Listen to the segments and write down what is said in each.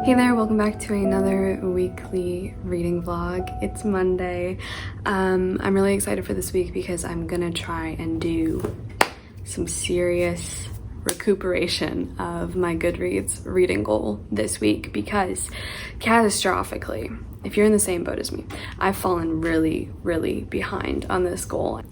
Hey there, welcome back to another weekly reading vlog. It's Monday. I'm really excited for this week because I'm gonna try and do some serious recuperation of my Goodreads reading goal this week because catastrophically, if you're in the same boat as me, I've fallen really behind on this goal.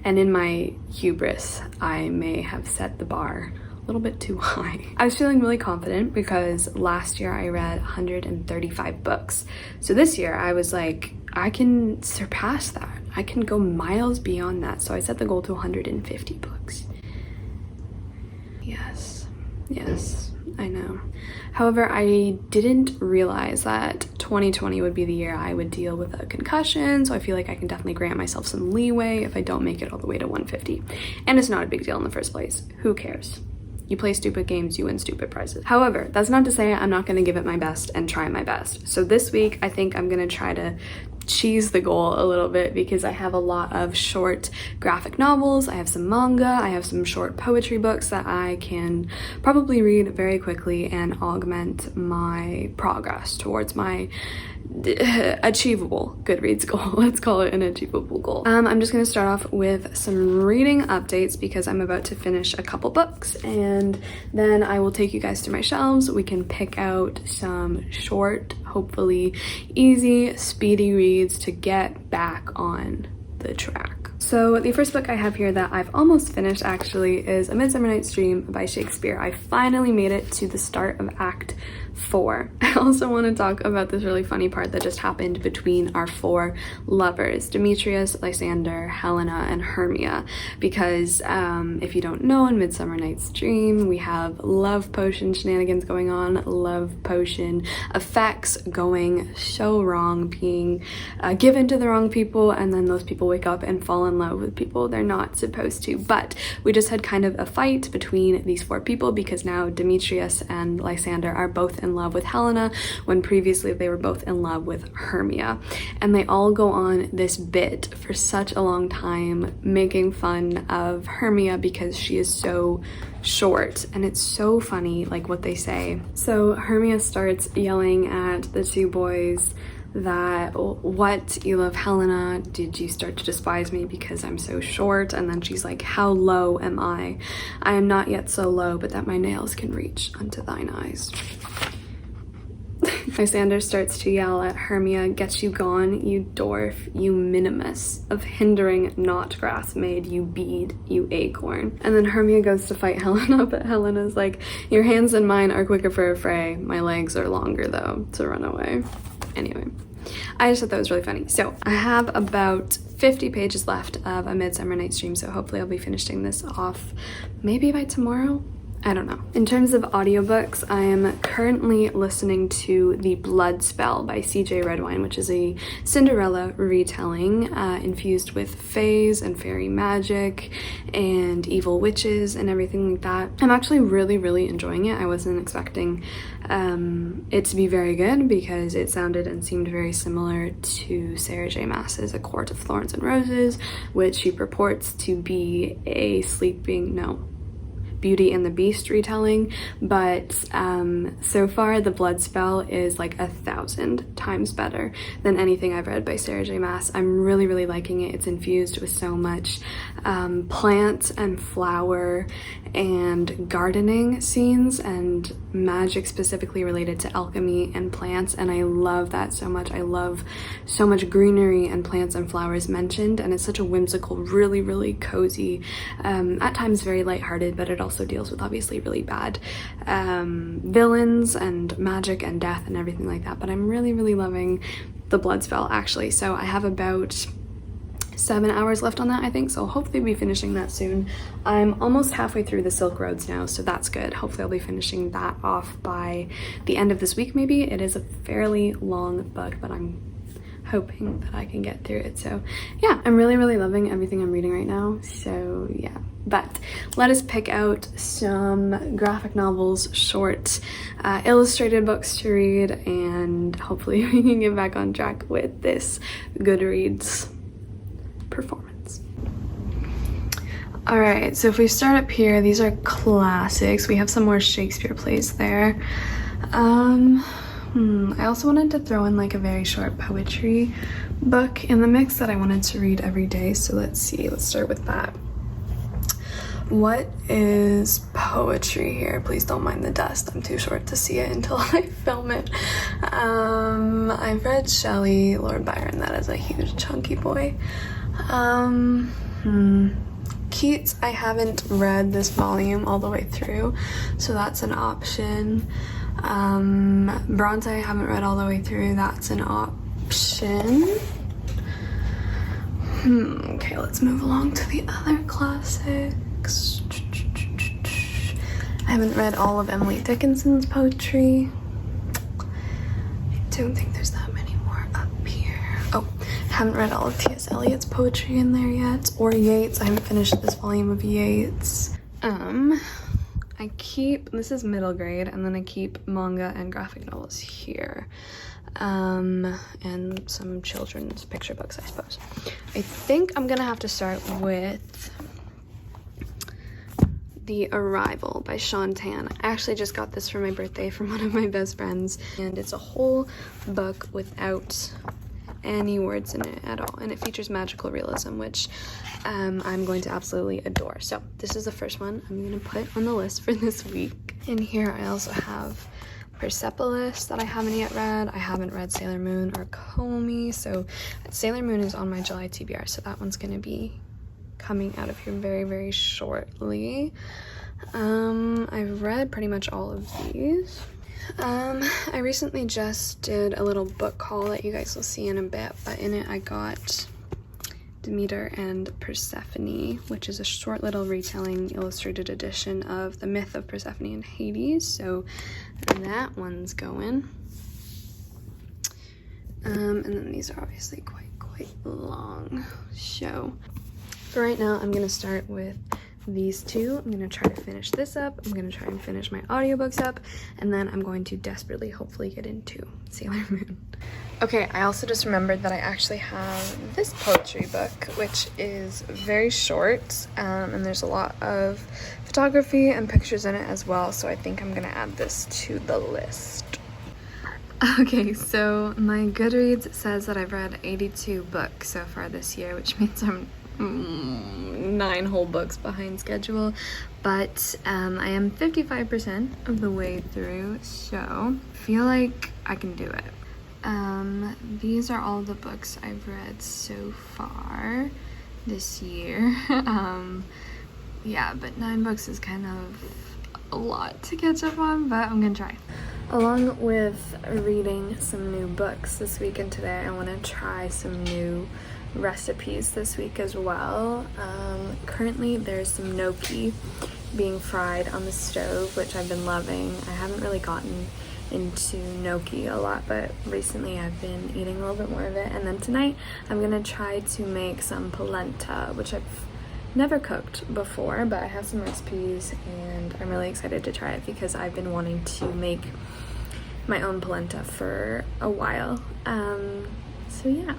And in my hubris, I may have set the bar a little bit too high. I was feeling really confident because last year I read 135 books. So this year I was like, I can surpass that. I can go miles beyond that. So I set the goal to 150 books. Yes, I know. However, I didn't realize that 2020 would be the year I would deal with a concussion, so I feel like I can definitely grant myself some leeway if I don't make it all the way to 150. And it's not a big deal in the first place. Who cares? You play stupid games, you win stupid prizes. However, that's not to say I'm not gonna give it my best and try my best. So this week, I think I'm gonna try to cheese the goal a little bit because I have a lot of short graphic novels, I have some manga, I have some short poetry books that I can probably read very quickly and augment my progress towards my achievable Goodreads goal. Let's call it an achievable goal. I'm just gonna start off with some reading updates because I'm about to finish a couple books and then I will take you guys to my shelves. We can pick out some short, hopefully easy, speedy reads to get back on the track. So the first book I have here that I've almost finished actually is A Midsummer Night's Dream by Shakespeare. I finally made it to the start of Act 4. I also want to talk about this really funny part that just happened between our four lovers, Demetrius, Lysander, Helena, and Hermia, because if you don't know, in Midsummer Night's Dream, we have love potion shenanigans going on, love potion effects going so wrong, being given to the wrong people, and then those people wake up and fall in love with people they're not supposed to. But we just had kind of a fight between these four people because now Demetrius and Lysander are both in love with Helena when previously they were both in love with Hermia, and they all go on this bit for such a long time making fun of Hermia because she is so short, and it's so funny like what they say. So Hermia starts yelling at the two boys that, what, you love Helena? Did you start to despise me because I'm so short? And then she's like, how low am I? I am not yet so low but that my nails can reach unto thine eyes. Lysander starts to yell at Hermia, get you gone, you dwarf, you minimus, of hindering not grass made, you bead, you acorn. And then Hermia goes to fight Helena, but Helena's like, your hands and mine are quicker for a fray, my legs are longer though to run away. Anyway, I just thought that was really funny. So I have about 50 pages left of A Midsummer Night's Dream, so hopefully I'll be finishing this off maybe by tomorrow. I don't know. In terms of audiobooks, I am currently listening to The Blood Spell by CJ Redwine, which is a Cinderella retelling infused with fays and fairy magic and evil witches and everything like that. I'm actually really enjoying it. I wasn't expecting it to be very good because it sounded and seemed very similar to Sarah J. Maas's A Court of Thorns and Roses, which she purports to be a Beauty and the Beast retelling, but so far The Blood Spell is like 1,000 times better than anything I've read by Sarah J. Maas. I'm really liking it. It's infused with so much plant and flower and gardening scenes and magic specifically related to alchemy and plants, and I love that so much. I love so much greenery and plants and flowers mentioned, and it's such a whimsical, really cozy, at times very lighthearted, but it also deals with obviously really bad villains and magic and death and everything like that. But I'm really loving The Blood Spell actually. So I have about 7 hours left on that, I think, so I'll hopefully be finishing that soon. I'm almost halfway through the Silk Roads now, so that's good. Hopefully I'll be finishing that off by the end of this week maybe. It is a fairly long book, but I'm hoping that I can get through it. So yeah, I'm really loving everything I'm reading right now, so yeah. But let us pick out some graphic novels, short, illustrated books to read, and hopefully we can get back on track with this Goodreads performance. All right, so if we start up here, these are classics. We have some more Shakespeare plays there. I also wanted to throw in like a very short poetry book in the mix that I wanted to read every day. So let's see, let's start with that. What is poetry here? Please don't mind the dust. I'm too short to see it until I film it. I've read Shelley, Lord Byron. That is a huge chunky boy. Keats, I haven't read this volume all the way through, so that's an option. Bronte, I haven't read all the way through. That's an option. Okay, let's move along to the other classics. I haven't read all of Emily Dickinson's poetry. I don't think there's that many more up here. Oh, I haven't read all of T.S. Eliot's poetry in there yet, or Yeats. I haven't finished this volume of Yeats. I keep, this is middle grade, and then I keep manga and graphic novels here. And some children's picture books, I suppose. I think I'm gonna have to start with The Arrival by Sean Tan. I actually just got this for my birthday from one of my best friends, and it's a whole book without any words in it at all, and it features magical realism, which I'm going to absolutely adore. So this is the first one I'm going to put on the list for this week. In here I also have Persepolis that I haven't yet read. I haven't read Sailor Moon or Comey, so Sailor Moon is on my July TBR, so that one's going to be coming out of here very shortly. I've read pretty much all of these. I recently just did a little book haul that you guys will see in a bit, but in it I got Demeter and Persephone, which is a short little retelling illustrated edition of the myth of Persephone and Hades, so that one's going. And then these are obviously quite long, so for right now I'm gonna start with these two. I'm gonna try to finish this up. I'm gonna try and finish my audiobooks up, and then I'm going to desperately hopefully get into Sailor Moon. Okay, I also just remembered that I actually have this poetry book, which is very short, and there's a lot of photography and pictures in it as well, so I think I'm gonna add this to the list. Okay, so my Goodreads says that I've read 82 books so far this year, which means I'm 9 whole books behind schedule, but I am 55% of the way through, so I feel like I can do it. These are all the books I've read so far this year. Yeah, but 9 books is kind of a lot to catch up on, but I'm gonna try. Along with reading some new books this week and today, I want to try some new recipes this week as well. Currently there's some gnocchi being fried on the stove, which I've been loving. I haven't really gotten into gnocchi a lot, but recently I've been eating a little bit more of it. And then tonight I'm gonna try to make some polenta, which I've never cooked before, but I have some recipes and I'm really excited to try it because I've been wanting to make my own polenta for a while. So yeah.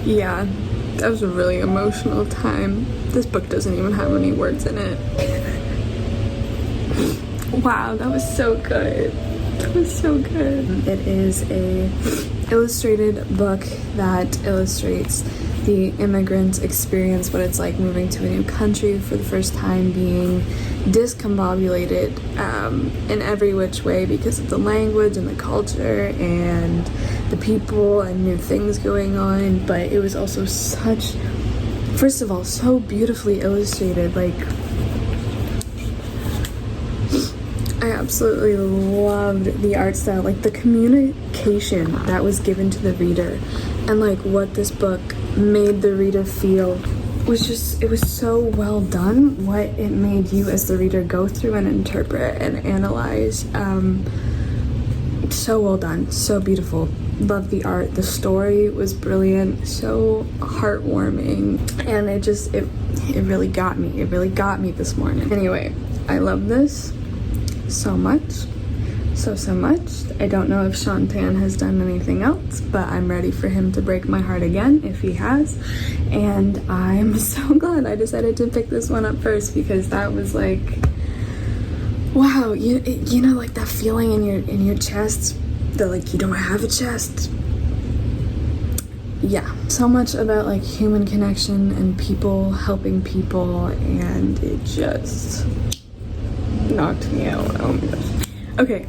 Yeah, that was a really emotional time. This book doesn't even have any words in it. Wow, that was so good. That was so good. It is a illustrated book that illustrates the immigrant's experience, what it's like moving to a new country for the first time, being discombobulated in every which way because of the language and the culture and the people and new things going on. But it was also such, first of all, so beautifully illustrated. Like, I absolutely loved the art style, like the communication that was given to the reader and like what this book made the reader feel was just, it was so well done, what it made you as the reader go through and interpret and analyze. So well done, so beautiful. Loved the art. The story was brilliant, so heartwarming, and it really got me. It really got me this morning. Anyway, I love this so much. So much. I don't know if Shantan has done anything else, but I'm ready for him to break my heart again if he has. And I'm so glad I decided to pick this one up first, because that was like, wow, you know, like that feeling in your chest that like you don't have a chest. Yeah, so much about like human connection and people helping people, and it just knocked me out. Oh my gosh. Okay,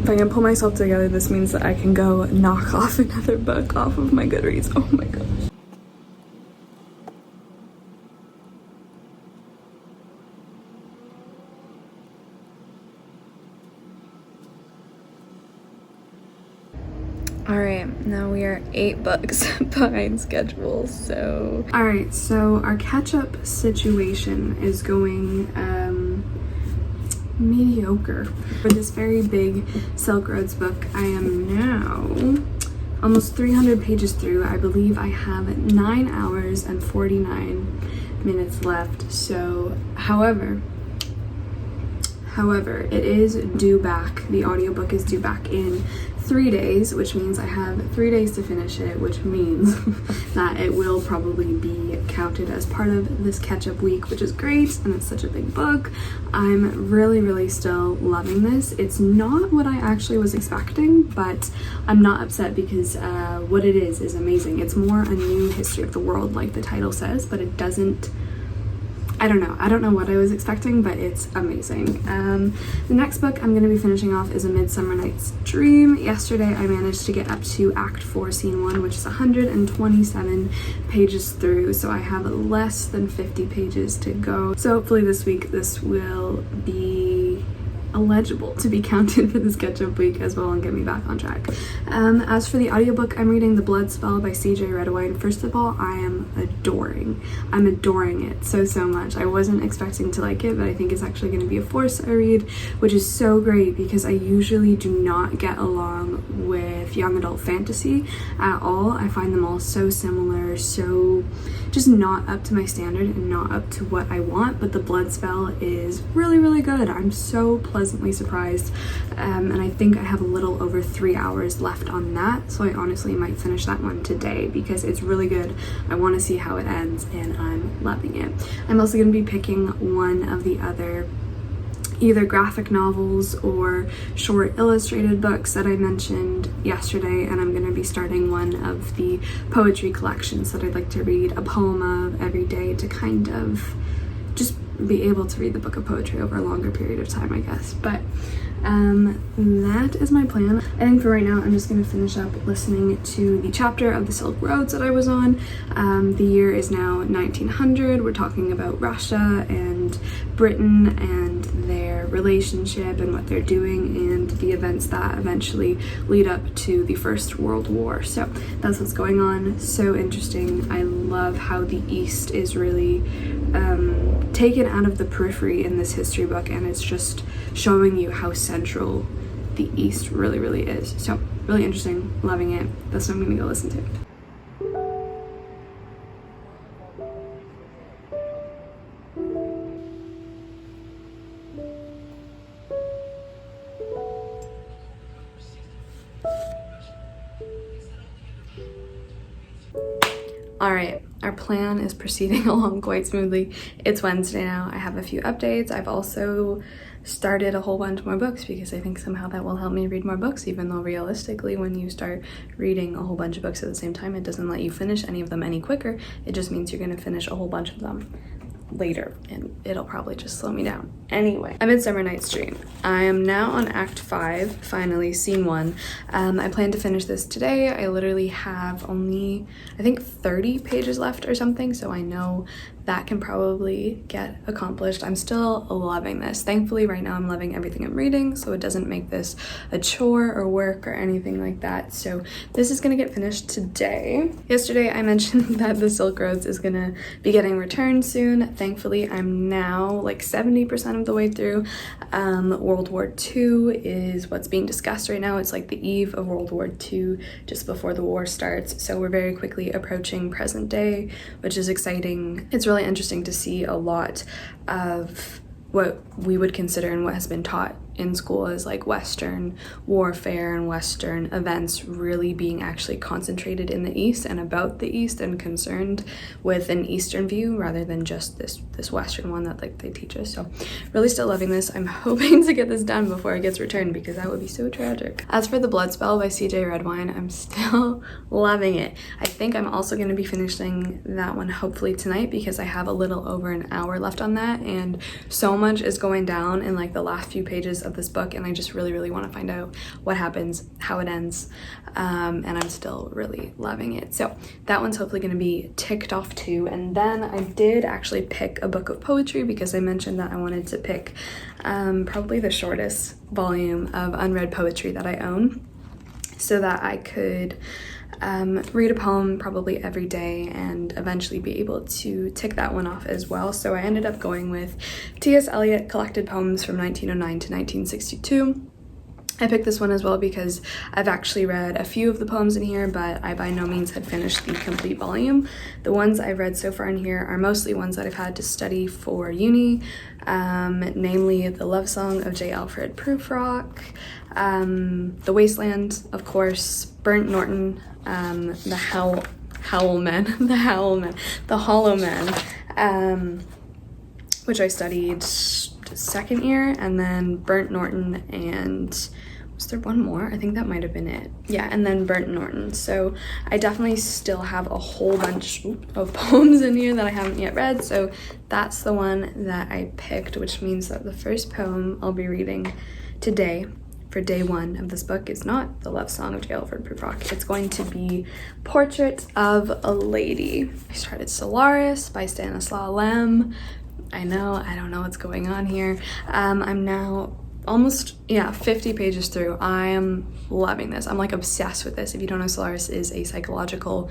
if I can pull myself together, this means that I can go knock off another book off of my Goodreads. Oh my gosh. Alright, now we are 8 books behind schedule, so... Alright, so our catch-up situation is going, mediocre. For this very big Silk Roads book, I am now almost 300 pages through. I believe I have 9 hours and 49 minutes left. So, however, it is due back. The audiobook is due back in 3 days, which means I have 3 days to finish it, which means that it will probably be counted as part of this catch-up week, which is great, and it's such a big book. I'm really still loving this. It's not what I actually was expecting, but I'm not upset because what it is amazing. It's more a new history of the world, like the title says, but it doesn't... I don't know what I was expecting, but it's amazing. The next book I'm going to be finishing off is A Midsummer Night's Dream. Yesterday I managed to get up to Act 4, Scene 1, which is 127 pages through, so I have less than 50 pages to go. So hopefully this week this will be eligible to be counted for the sketchup week as well and get me back on track. As for the audiobook, I'm reading The Blood Spell by CJ Redwine. First of all, I'm adoring it so much. I wasn't expecting to like it, but I think it's actually going to be a 4-star read, which is so great because I usually do not get along with young adult fantasy at all. I find them all so similar, so just not up to my standard and not up to what I want, but The Blood Spell is really good. I'm so pleasantly surprised, and I think I have a little over 3 hours left on that, so I honestly might finish that one today because it's really good. I want to see how it ends and I'm loving it. I'm also going to be picking one of the other either graphic novels or short illustrated books that I mentioned yesterday, and I'm going to be starting one of the poetry collections that I'd like to read a poem of every day to kind of just be able to read the book of poetry over a longer period of time, I guess. But that is my plan. I think for right now I'm just going to finish up listening to the chapter of the Silk Roads that I was on. The year is now 1900. We're talking about Russia and Britain and their relationship and what they're doing and the events that eventually lead up to the First World War. So that's what's going on. So interesting. I love how the East is really taken out of the periphery in this history book, and it's just showing you how central the East really is. So really interesting, loving it. That's what I'm gonna go listen to. All right, our plan is proceeding along quite smoothly. It's Wednesday now. I have a few updates. I've also started a whole bunch more books because I think somehow that will help me read more books, even though realistically when you start reading a whole bunch of books at the same time, it doesn't let you finish any of them any quicker. It just means you're going to finish a whole bunch of them later and it'll probably just slow me down. Anyway, A Midsummer Night's Dream. I am now on Act 5, finally, Scene 1. I plan to finish this today. I literally have only, I think, 30 pages left or something, so I know that can probably get accomplished. I'm still loving this. Thankfully, right now I'm loving everything I'm reading, so it doesn't make this a chore or work or anything like that. So this is gonna get finished today. Yesterday, I mentioned that the Silk Roads is gonna be getting returned soon. Thankfully, I'm now like 70% of the way through. World War II is what's being discussed right now. It's like the eve of World War II, just before the war starts. So we're very quickly approaching present day, which is exciting. It's really interesting to see a lot of what we would consider and what has been taught in school is like Western warfare and Western events really being actually concentrated in the East and about the East and concerned with an Eastern view rather than just this Western one that like they teach us. So really still loving this. I'm hoping to get this done before it gets returned because that would be so tragic. As for The Blood Spell by CJ Redwine, I'm still loving it. I think I'm also going to be finishing that one hopefully tonight because I have a little over an hour left on that, and so much is going down in like the last few pages of this book, and I just really want to find out what happens, how it ends, and I'm still really loving it. So that one's hopefully going to be ticked off too. And then I did actually pick a book of poetry because I mentioned that I wanted to pick probably the shortest volume of unread poetry that I own so that I could read a poem probably every day and eventually be able to tick that one off as well. So I ended up going with T.S. Eliot collected poems from 1909 to 1962. I picked this one as well because I've actually read a few of the poems in here, but I by no means had finished the complete volume. The ones I've read so far in here are mostly ones that I've had to study for uni, namely The Love Song of J. Alfred Prufrock, The Wasteland, of course, Burnt Norton, The Hollow Man, which I studied second year, and then Burnt Norton and Was there one more? I think that might have been it. Yeah, and then Burnt Norton. So I definitely still have a whole bunch of poems in here that I haven't yet read. So that's the one that I picked, which means that the first poem I'll be reading today for day one of this book is not The Love Song of Gailford Prufrock. It's going to be Portrait of a Lady. I started Solaris by Stanislaw Lem. I know, I don't know what's going on here. I'm now almost 50 pages through. I am loving this. I'm like obsessed with this. If you don't know, Solaris is a psychological,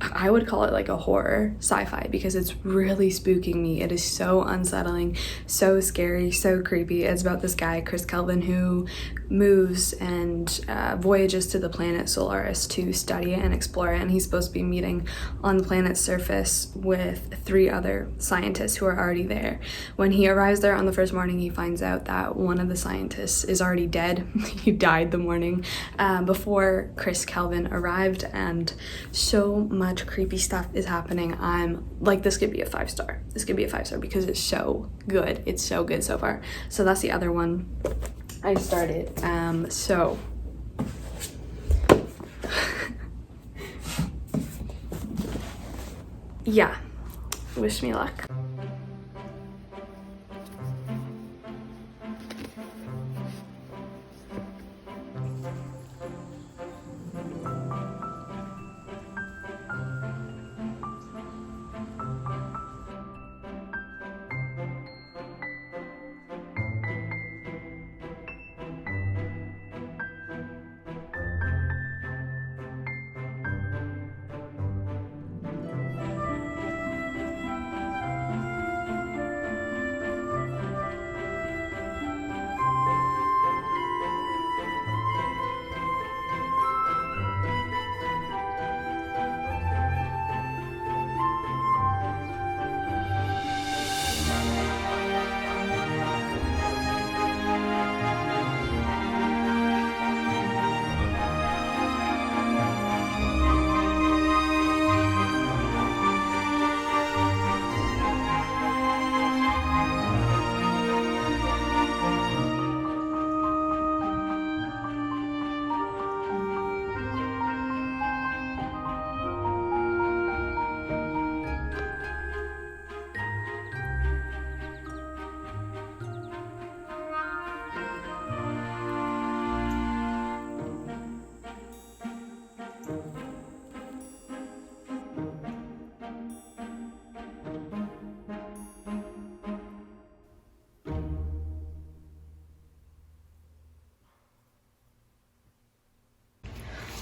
I would call it like a horror sci-fi, because it's really spooking me. It is so unsettling, so scary, so creepy. It's about this guy, Chris Kelvin, who moves and voyages to the planet Solaris to study it and explore it, and he's supposed to be meeting on the planet's surface with 3 other scientists who are already there. When he arrives there on the first morning, he finds out that one of the scientists is already dead. He died the morning before Chris Kelvin arrived, and so much creepy stuff is happening. I'm like, this could be a 5-star. This could be a 5-star because it's so good. It's so good so far. So that's the other one I started. So yeah, wish me luck.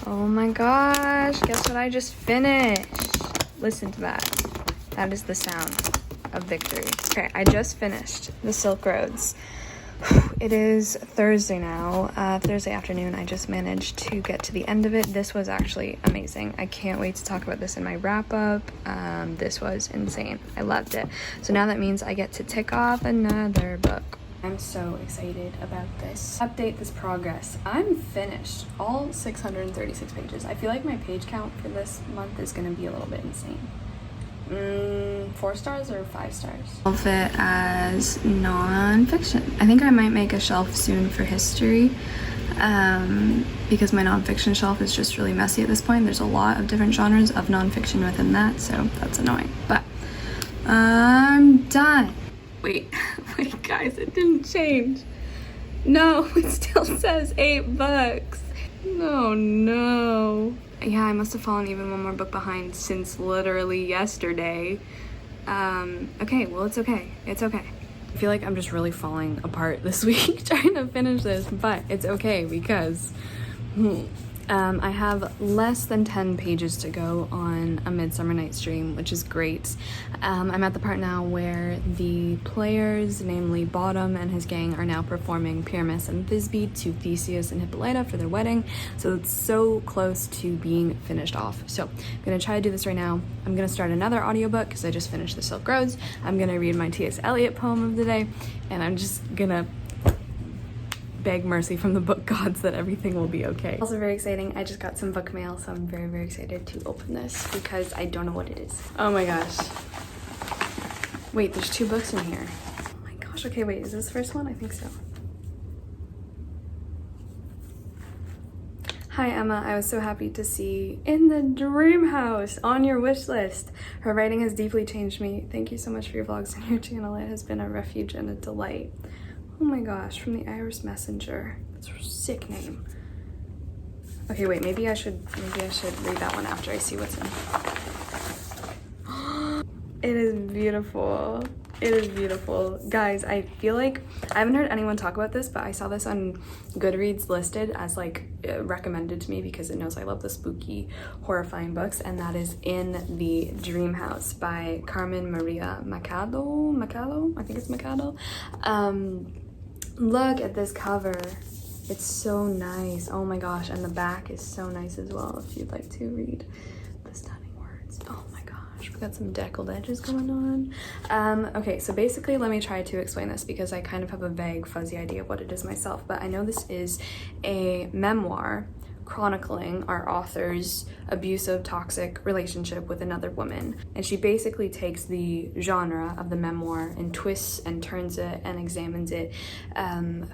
Oh my gosh, guess what I just finished? Listen to that. That is the sound of victory. Okay, I just finished The Silk Roads. It is Thursday now, Thursday afternoon. I just managed to get to the end of it. This was actually amazing. I can't wait to talk about this in my wrap-up. This was insane. I loved it. So now that means I get to tick off another book. I'm so excited about this. Update this progress. I'm finished all 636 pages. I feel like my page count for this month is going to be a little bit insane. 4 stars or 5 stars? Shelf it as non-fiction. I think I might make a shelf soon for history, because my non-fiction shelf is just really messy at this point. There's a lot of different genres of non-fiction within that, so that's annoying. But I'm done. Wait, guys, it didn't change. No, it still says 8 books. No. Yeah, I must have fallen even one more book behind since literally yesterday. Okay, well, it's okay. It's okay. I feel like I'm just really falling apart this week trying to finish this, but it's okay because I have less than 10 pages to go on A Midsummer Night's Dream, which is great. I'm at the part now where the players, namely Bottom and his gang, are now performing Pyramus and Thisbe to Theseus and Hippolyta for their wedding. So it's so close to being finished off. So I'm gonna try to do this right now. I'm gonna start another audiobook because I just finished The Silk Roads. I'm gonna read my T.S. Eliot poem of the day, and I'm just gonna beg mercy from the book gods that everything will be okay. Also very exciting, I just got some book mail, so I'm very, very excited to open this because I don't know what it is. Oh my gosh. Wait, there's 2 books in here. Oh my gosh, okay, wait, is this the first one? I think so. Hi Emma, I was so happy to see In the Dream House on your wish list. Her writing has deeply changed me. Thank you so much for your vlogs and your channel. It has been a refuge and a delight. Oh my gosh, from the Irish Messenger. That's a sick name. Okay, wait, maybe I should read that one after I see what's in. It is beautiful. It is beautiful. Guys, I feel like I haven't heard anyone talk about this, but I saw this on Goodreads listed as like recommended to me because it knows I love the spooky, horrifying books, and that is In the Dream House by Carmen Maria Machado? I think it's Machado. Look at this cover. It's so nice. Oh my gosh, and the back is so nice as well if you'd like to read the stunning words. Oh my gosh, we got some deckled edges going on. Okay, so basically let me try to explain this because I kind of have a vague, fuzzy idea of what it is myself, but I know this is a memoir chronicling our author's abusive, toxic relationship with another woman. And she basically takes the genre of the memoir and twists and turns it and examines it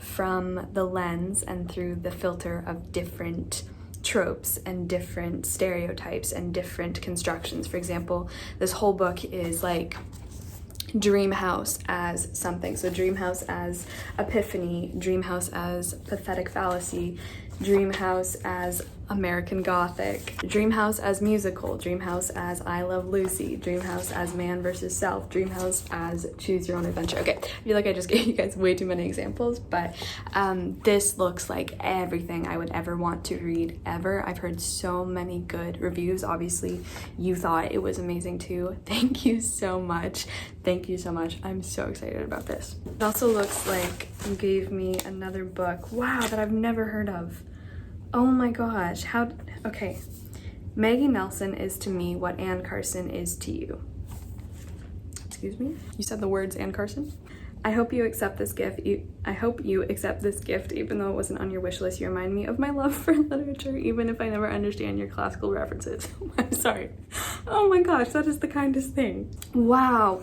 from the lens and through the filter of different tropes and different stereotypes and different constructions. For example, this whole book is like dream house as something. So dream house as epiphany, dream house as pathetic fallacy, dream house as American Gothic, dream house as musical, dream house as I Love Lucy, dream house as man versus self, dream house as choose your own adventure. Okay, I feel like I just gave you guys way too many examples, but this looks like everything I would ever want to read ever. I've heard so many good reviews. Obviously, you thought it was amazing too. Thank you so much. Thank you so much. I'm so excited about this. It also looks like you gave me another book, wow, that I've never heard of. Oh my gosh, okay. Maggie Nelson is to me what Anne Carson is to you. Excuse me? You said the words Anne Carson? I hope you accept this gift. Even though it wasn't on your wish list. You remind me of my love for literature, even if I never understand your classical references. I'm sorry. Oh my gosh, that is the kindest thing. Wow.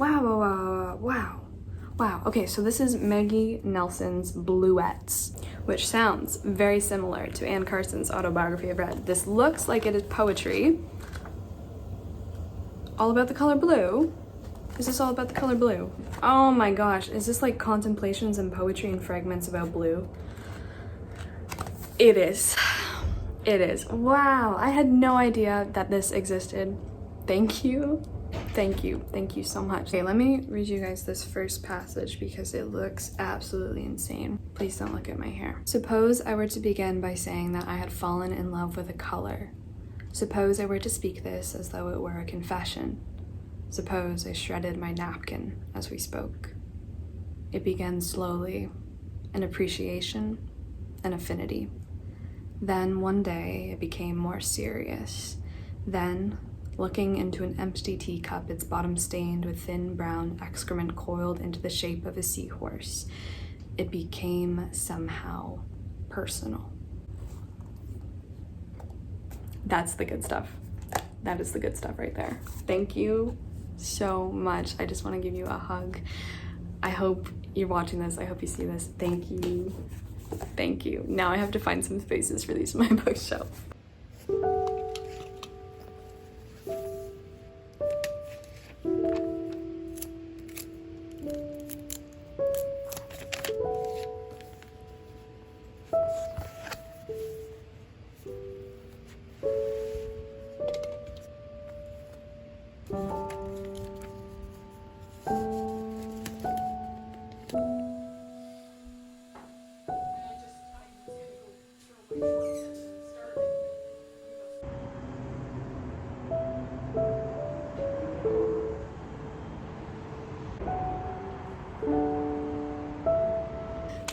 Okay, so this is Maggie Nelson's Bluets, which sounds very similar to Anne Carson's autobiography I've read. This looks like it is poetry. All about the color blue. Is this all about the color blue? Oh my gosh, is this like contemplations and poetry and fragments about blue? It is. It is. Wow, I had no idea that this existed. Thank you. Thank you so much. Okay, let me read you guys this first passage because it looks absolutely insane. Please don't look at my hair. Suppose I were to begin by saying that I had fallen in love with a color. Suppose I were to speak this as though it were a confession. Suppose I shredded my napkin as we spoke. It began slowly, an appreciation, an affinity. Then one day it became more serious. Then, looking into an empty teacup, its bottom stained with thin brown excrement coiled into the shape of a seahorse, it became somehow personal. That's the good stuff. That is the good stuff right there. Thank you so much. I just want to give you a hug. I hope you're watching this. I hope you see this. Thank you. Thank you. Now I have to find some spaces for these on my bookshelf.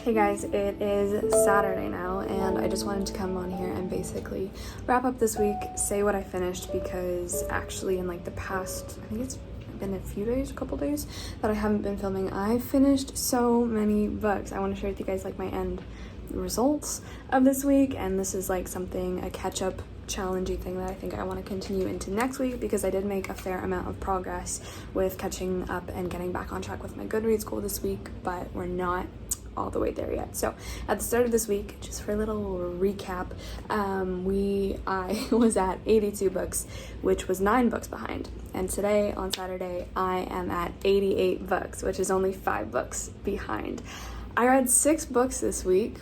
Hey guys, it is Saturday now, and I just wanted to come on here and basically wrap up this week, say what I finished, because actually in like the past, I think it's been a couple days that I haven't been filming. I finished so many books. I want to share with you guys like my end results of this week, and this is like something, a catch-up challenging thing that I think I want to continue into next week, because I did make a fair amount of progress with catching up and getting back on track with my Goodreads goal this week, but we're not all the way there yet. So at the start of this week, just for a little recap, I was at 82 books, which was 9 books behind. And today, on Saturday, I am at 88 books, which is only 5 books behind. I read 6 books this week.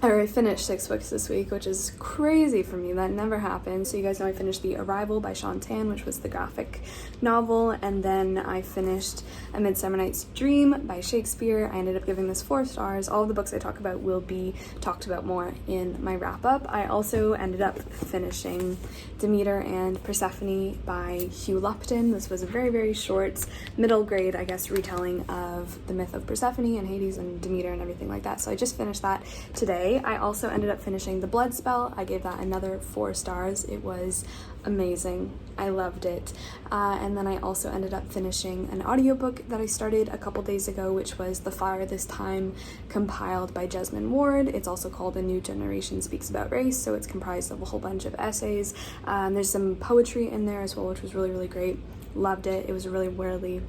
I finished 6 books this week, which is crazy for me. That never happened. So you guys know I finished The Arrival by Sean Tan, which was the graphic novel, and then I finished A Midsummer Night's Dream by Shakespeare. I ended up giving this 4 stars. All of the books I talk about will be talked about more in my wrap-up. I also ended up finishing Demeter and Persephone by Hugh Lupton. This was a very, very short, middle grade, I guess, retelling of the myth of Persephone and Hades and Demeter and everything like that. So I just finished that today. I also ended up finishing The Blood Spell. I gave that another 4 stars. It was amazing. I loved it. And then I also ended up finishing an audiobook that I started a couple days ago, which was The Fire This Time, compiled by Jesmyn Ward. It's also called A New Generation Speaks About Race, so it's comprised of a whole bunch of essays. There's some poetry in there as well, which was really, really great. Loved it. It was a really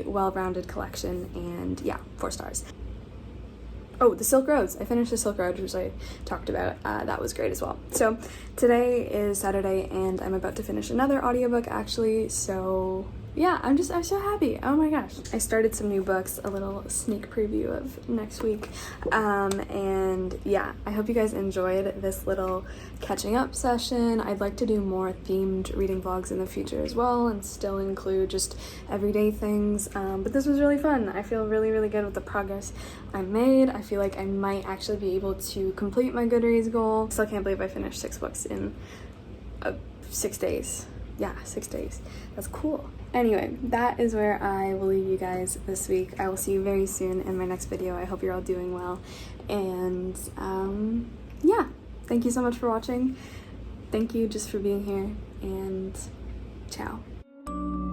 well-rounded collection, and yeah, 4 stars. Oh, The Silk Roads. I finished The Silk Roads, which I talked about. That was great as well. So today is Saturday, and I'm about to finish another audiobook, actually. So yeah, I'm so happy. Oh my gosh. I started some new books, a little sneak preview of next week. And yeah, I hope you guys enjoyed this little catching up session. I'd like to do more themed reading vlogs in the future as well, and still include just everyday things. But this was really fun. I feel really, really good with the progress I made. I feel like I might actually be able to complete my Goodreads goal. Still can't believe I finished 6 books in 6 days. Yeah, 6 days. That's cool. Anyway, that is where I will leave you guys this week. I will see you very soon in my next video. I hope you're all doing well. And yeah, thank you so much for watching. Thank you just for being here, and ciao.